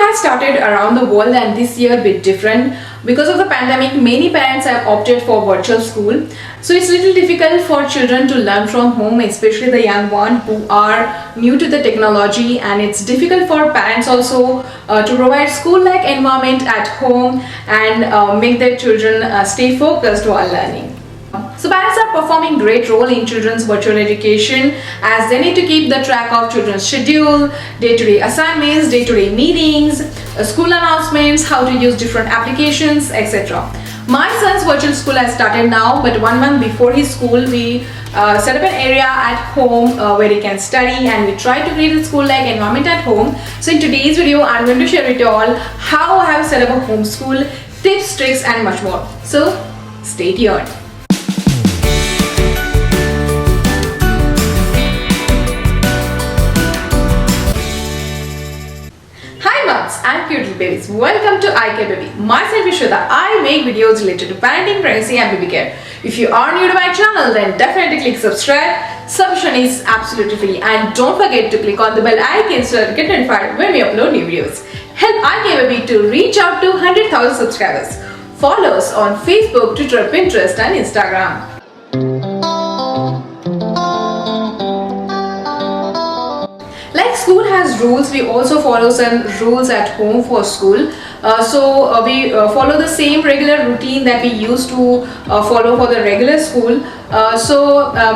has started around the world, and this year a bit different. Because of the pandemic, many parents have opted for virtual school. So it's a little difficult for children to learn from home, especially the young ones who are new to the technology, and it's difficult for parents also to provide school-like environment at home and make their children stay focused while learning. So parents are performing great role in children's virtual education, as they need to keep the track of children's schedule, day-to-day assignments, day-to-day meetings, school announcements, how to use different applications, etc. My son's virtual school has started now, but 1 month before his school we set up an area at home where he can study, and we try to create a school-like environment at home. So in today's video I'm going to share with you all how I have set up a homeschool, tips, tricks and much more. So stay tuned. And cute little babies, welcome to IK Baby. Myself is Shweta. I make videos related to parenting, pregnancy and baby care. If you are new to my channel, then definitely click subscribe. Subscription is absolutely free, and don't forget to click on the bell icon so that you get notified when we upload new videos. Help IK Baby to reach out to 100,000 subscribers. Follow us on Facebook, Twitter, Pinterest and Instagram. Like school has rules, we also follow some rules at home for school. We follow the same regular routine that we used to follow for the regular school.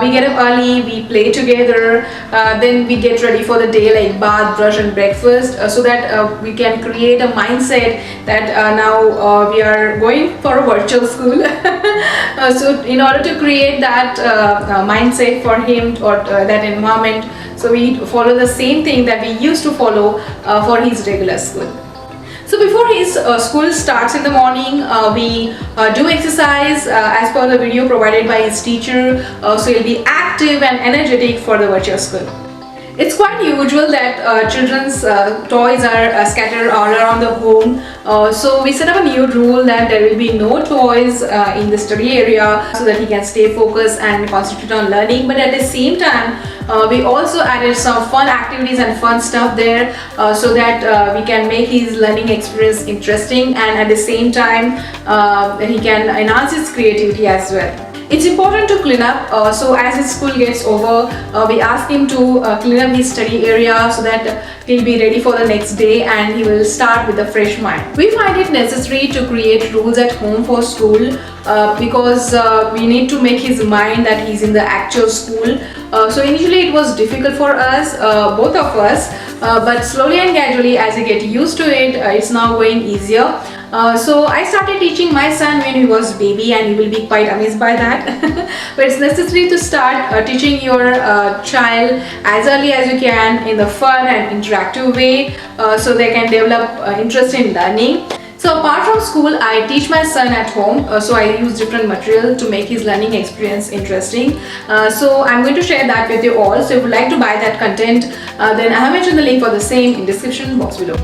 We get up early, we play together, then we get ready for the day like bath, brush and breakfast, so that we can create a mindset that now we are going for a virtual school. So in order to create that mindset for him, or that environment, so we follow the same thing that we used to follow for his regular school. So before his school starts in the morning, we do exercise as per the video provided by his teacher, so he'll be active and energetic for the virtual school. It's quite usual that children's toys are scattered all around the home. So we set up a new rule that there will be no toys in the study area, so that he can stay focused and concentrate on learning. But at the same time, we also added some fun activities and fun stuff there, so that we can make his learning experience interesting, and at the same time he can enhance his creativity as well. It's important to clean up, so as his school gets over, we ask him to clean up his study area so that he'll be ready for the next day and he will start with a fresh mind. We find it necessary to create rules at home for school because we need to make his mind that he's in the actual school. So initially it was difficult for us, both of us, but slowly and gradually as he get used to it, it's now going easier. So I started teaching my son when he was baby, and he will be quite amazed by that. But it's necessary to start teaching your child as early as you can in the fun and interactive way, so they can develop interest in learning. So apart from school, I teach my son at home, so I use different material to make his learning experience interesting. So I'm going to share that with you all. So if you would like to buy that content, then I have mentioned the link for the same in description box below.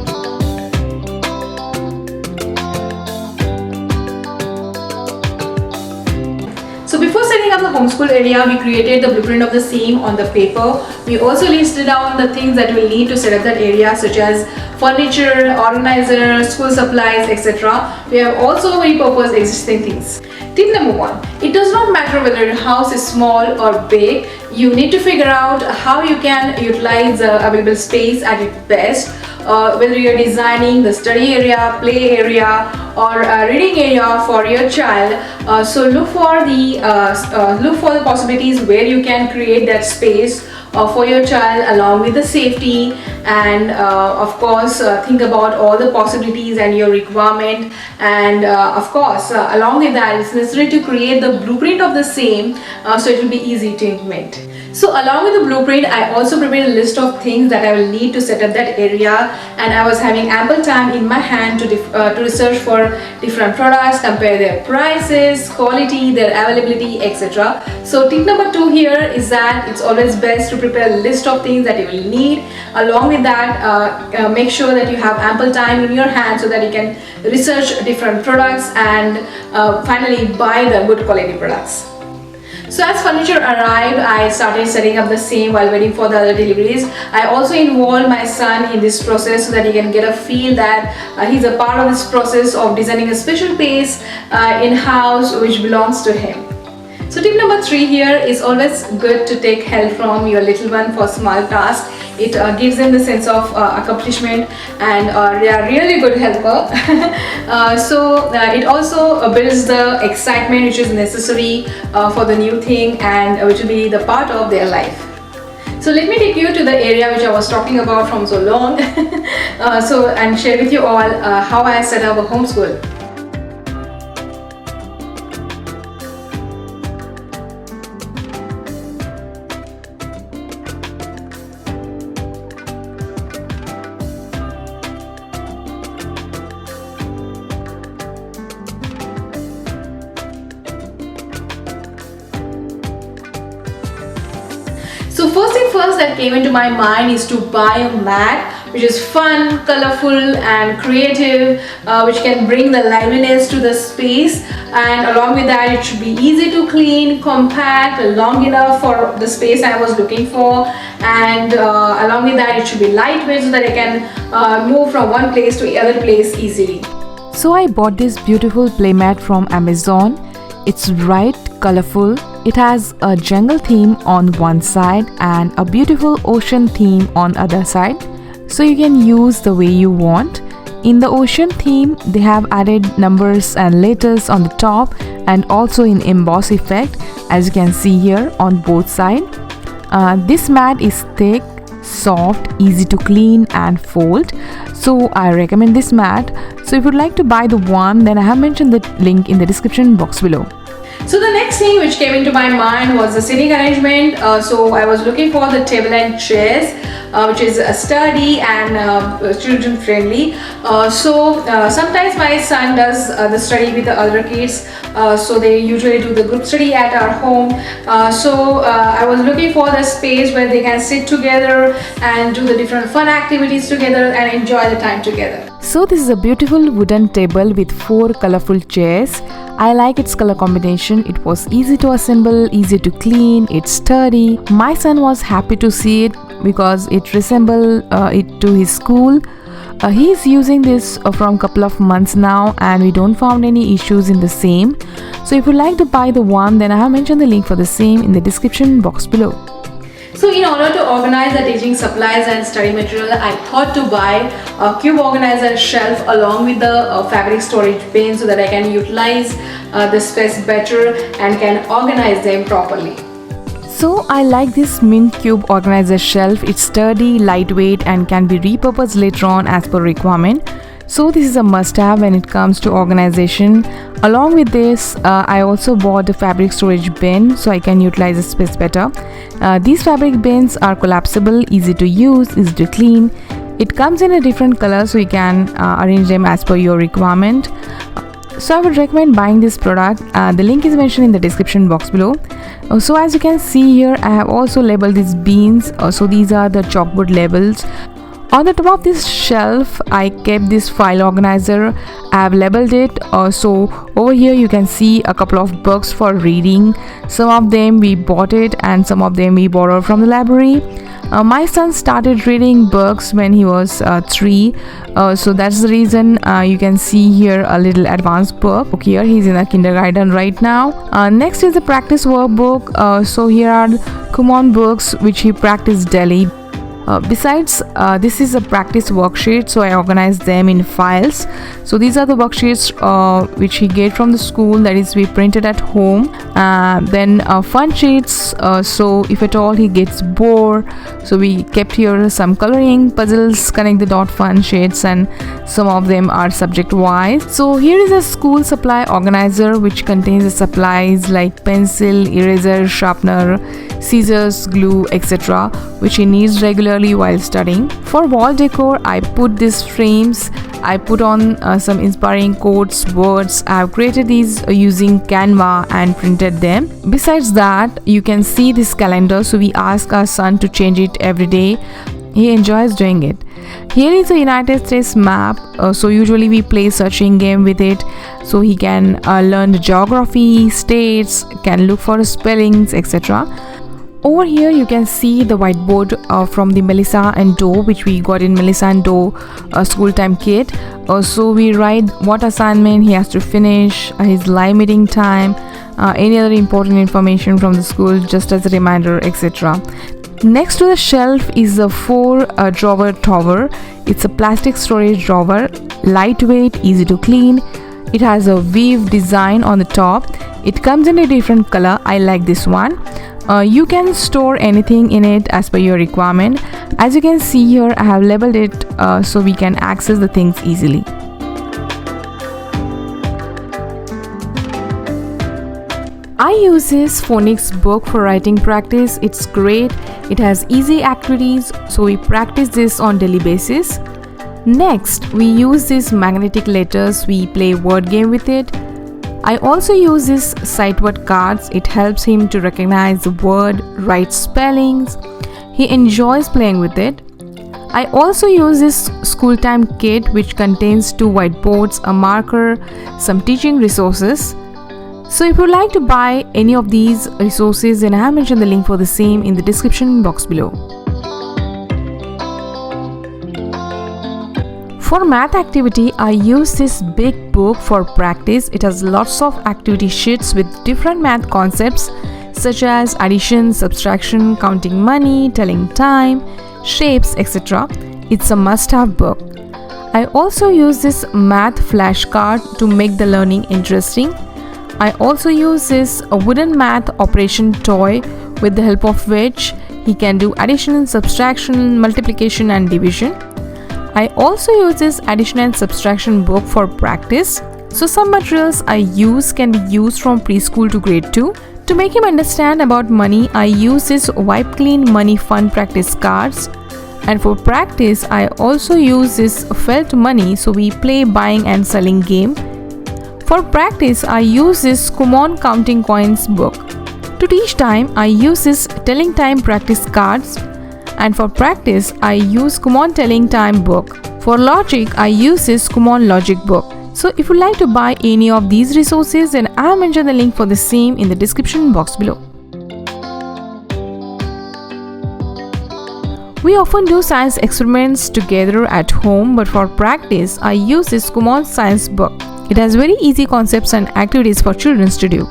So before setting up the homeschool area, we created the blueprint of the same on the paper. We also listed down the things that we'll need to set up that area, such as furniture, organizer, school supplies, etc. We have also repurposed existing things. Tip number 1. It does not matter whether your house is small or big. You need to figure out how you can utilize the available space at its best. Whether you're designing the study area, play area or reading area for your child, so look for the possibilities where you can create that space for your child, along with the safety, and of course think about all the possibilities and your requirement, and of course along with that it's necessary to create the blueprint of the same, so it will be easy to implement. So along with the blueprint, I also prepared a list of things that I will need to set up that area, and I was having ample time in my hand to research for different products, compare their prices, quality, their availability, etc. So tip number 2 here is that it's always best to prepare a list of things that you will need. Along with that, make sure that you have ample time in your hand so that you can research different products and finally buy the good quality products. So as furniture arrived, I started setting up the same while waiting for the other deliveries. I also involved my son in this process so that he can get a feel that he's a part of this process of designing a special space in-house which belongs to him. So tip number 3 here is always good to take help from your little one for small tasks. It gives them the sense of accomplishment, and they are really good helper. It also builds the excitement which is necessary for the new thing, and which will be the part of their life. So let me take you to the area which I was talking about from so long and share with you all how I set up a homeschool. So first thing first that came into my mind is to buy a mat which is fun, colorful and creative, which can bring the liveliness to the space, and along with that it should be easy to clean, compact, long enough for the space I was looking for, and along with that it should be lightweight so that I can move from one place to the other place easily. So I bought this beautiful playmat from Amazon. It's bright, colorful. It has a jungle theme on one side and a beautiful ocean theme on other side. So you can use the way you want. In the ocean theme, they have added numbers and letters on the top and also in emboss effect, as you can see here on both sides. This mat is thick, soft, easy to clean and fold. So I recommend this mat. So if you'd like to buy the one, then I have mentioned the link in the description box below. So the next thing which came into my mind was the seating arrangement. So I was looking for the table and chairs which is sturdy and children friendly. Sometimes my son does the study with the other kids, so they usually do the group study at our home. I was looking for the space where they can sit together and do the different fun activities together and enjoy the time together. So this is a beautiful wooden table with 4 colorful chairs. I like its color combination. It was easy to assemble, easy to clean, it's sturdy. My son was happy to see it because it resembled it to his school. He is using this from couple of months now and we don't found any issues in the same. So if you like to buy the one, then I have mentioned the link for the same in the description box below. So in order to organize the teaching supplies and study material, I thought to buy a cube organizer shelf along with the fabric storage bin so that I can utilize the space better and can organize them properly. So I like this mint cube organizer shelf. It's sturdy, lightweight and can be repurposed later on as per requirement. So this is a must-have when it comes to organization. Along with this, I also bought the fabric storage bin so I can utilize the space better. These fabric bins are collapsible, easy to use, easy to clean. It comes in a different color so you can arrange them as per your requirement. So I would recommend buying this product. The link is mentioned in the description box below. So as you can see here, I have also labeled these beans. So these are the chalkboard labels. On the top of this shelf, I kept this file organizer. I have labeled it. So over here you can see a couple of books for reading. Some of them we bought it and some of them we borrowed from the library. My son started reading books when he was 3, so that's the reason you can see here a little advanced book. Here he's in a kindergarten right now. Next is the practice workbook. So here are Kumon books which he practiced daily. Besides, this is a practice worksheet, so I organized them in files. So these are the worksheets which he get from the school, that is we printed at home. Then fun sheets, so if at all he gets bored, so we kept here some coloring puzzles, connect the dot fun sheets, and some of them are subject wise. So here is a school supply organizer which contains the supplies like pencil, eraser, sharpener, scissors, glue, etc. which he needs regularly while studying. For wall decor, I put these frames. I put on some inspiring quotes, words. I have created these using Canva and printed them. Besides that, you can see this calendar. So we ask our son to change it every day. He enjoys doing it. Here is a United States map. So usually we play searching game with it. So he can learn the geography, states, can look for spellings, etc. Over here you can see the whiteboard from the Melissa and Doe, which we got in Melissa and Doe school time kit. So we write what assignment he has to finish, his live meeting time, any other important information from the school just as a reminder, etc. Next to the shelf is a 4-drawer tower. It's a plastic storage drawer, lightweight, easy to clean. It has a weave design on the top. It comes in a different color. I like this one. You can store anything in it as per your requirement. As you can see here, I have labeled it so we can access the things easily. I use this phonics book for writing practice. It's great. It has easy activities, so we practice this on daily basis. Next, we use these magnetic letters. We play word game with it. I also use this sight word cards. It helps him to recognize the word, write spellings. He enjoys playing with it. I also use this school time kit, which contains 2 whiteboards, a marker, some teaching resources. So if you would like to buy any of these resources, then I have mentioned the link for the same in the description box below. For math activity, I use this big book for practice. It has lots of activity sheets with different math concepts such as addition, subtraction, counting money, telling time, shapes, etc. It's a must-have book. I also use this math flashcard to make the learning interesting. I also use this wooden math operation toy, with the help of which he can do addition, subtraction, multiplication and division. I also use this addition and subtraction book for practice. So some materials I use can be used from preschool to grade 2. To make him understand about money, I use this wipe clean money fun practice cards. And for practice, I also use this felt money, so we play buying and selling game. For practice, I use this Kumon counting coins book. To teach time, I use this telling time practice cards. And for practice, I use Kumon telling time book. For logic, I use this Kumon logic book. So if you like to buy any of these resources, then I have mentioned the link for the same in the description box below. We often do science experiments together at home, but for practice, I use this Kumon science book. It has very easy concepts and activities for children to do.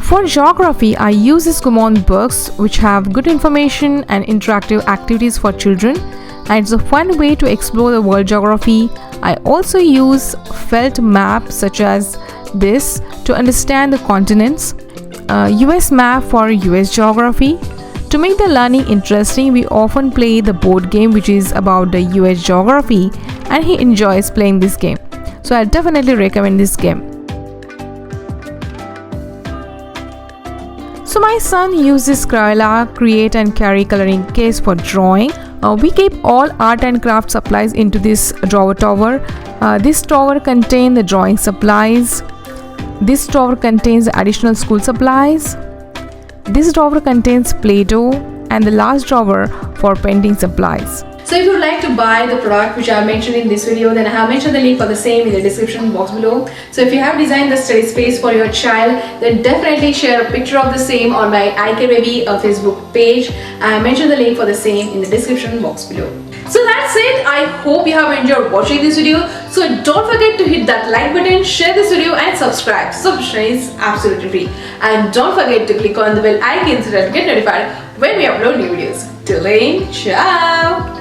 For geography, I use these Kumon books, which have good information and interactive activities for children, and it's a fun way to explore the world geography. I also use felt maps such as this to understand the continents, US map for US geography. To make the learning interesting, we often play the board game, which is about the US geography, and he enjoys playing this game. So I definitely recommend this game. So my son uses Crayola Create and Carry coloring case for drawing. We keep all art and craft supplies into this drawer tower. This drawer contains the drawing supplies. This drawer contains additional school supplies. This drawer contains Play-Doh, and the last drawer for painting supplies. So if you would like to buy the product which I have mentioned in this video, then I have mentioned the link for the same in the description box below. So if you have designed the study space for your child, then definitely share a picture of the same on my iCareBaby Facebook page. I have mentioned the link for the same in the description box below. So that's it. I hope you have enjoyed watching this video. So don't forget to hit that like button, share this video and subscribe. Subscription is absolutely free. And don't forget to click on the bell icon so that you get notified when we upload new videos. Till then, ciao!